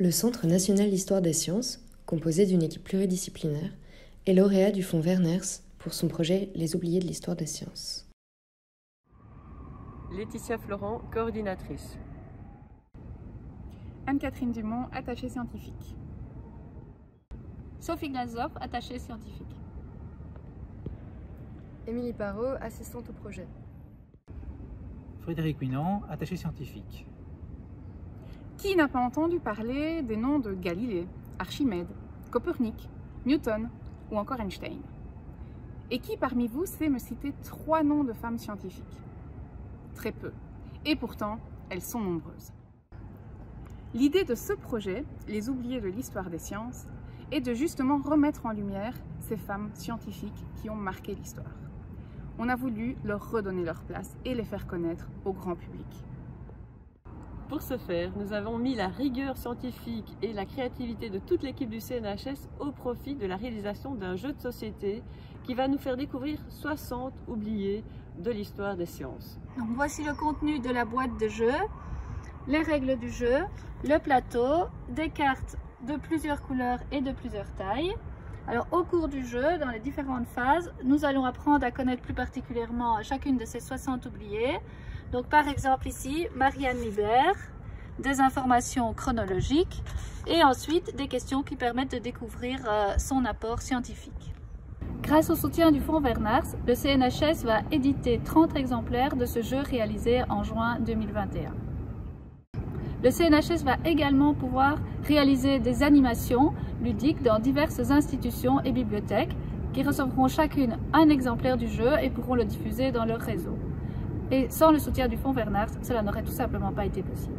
Le Centre national d'histoire des sciences, composé d'une équipe pluridisciplinaire, est lauréat du fonds Werners pour son projet Les oubliés de l'histoire des sciences. Laetitia Florent, coordinatrice. Anne-Catherine Dumont, attachée scientifique. Sophie Glazop, attachée scientifique. Émilie Parot, assistante au projet. Frédéric Winan, attaché scientifique. Qui n'a pas entendu parler des noms de Galilée, Archimède, Copernic, Newton ou encore Einstein? Et qui parmi vous sait me citer 3 noms de femmes scientifiques? Très peu. Et pourtant, elles sont nombreuses. L'idée de ce projet, Les oubliés de l'histoire des sciences, est de justement remettre en lumière ces femmes scientifiques qui ont marqué l'histoire. On a voulu leur redonner leur place et les faire connaître au grand public. Pour ce faire, nous avons mis la rigueur scientifique et la créativité de toute l'équipe du CNHS au profit de la réalisation d'un jeu de société qui va nous faire découvrir 60 oubliés de l'histoire des sciences. Donc voici le contenu de la boîte de jeu, les règles du jeu, le plateau, des cartes de plusieurs couleurs et de plusieurs tailles. Alors au cours du jeu, dans les différentes phases, nous allons apprendre à connaître plus particulièrement chacune de ces 60 oubliés. Donc par exemple ici, Marianne Libert, des informations chronologiques et ensuite des questions qui permettent de découvrir son apport scientifique. Grâce au soutien du fonds Werners, le CNHS va éditer 30 exemplaires de ce jeu réalisé en juin 2021. Le CNHS va également pouvoir réaliser des animations ludiques dans diverses institutions et bibliothèques qui recevront chacune un exemplaire du jeu et pourront le diffuser dans leur réseau. Et sans le soutien du fonds Werners, cela n'aurait tout simplement pas été possible.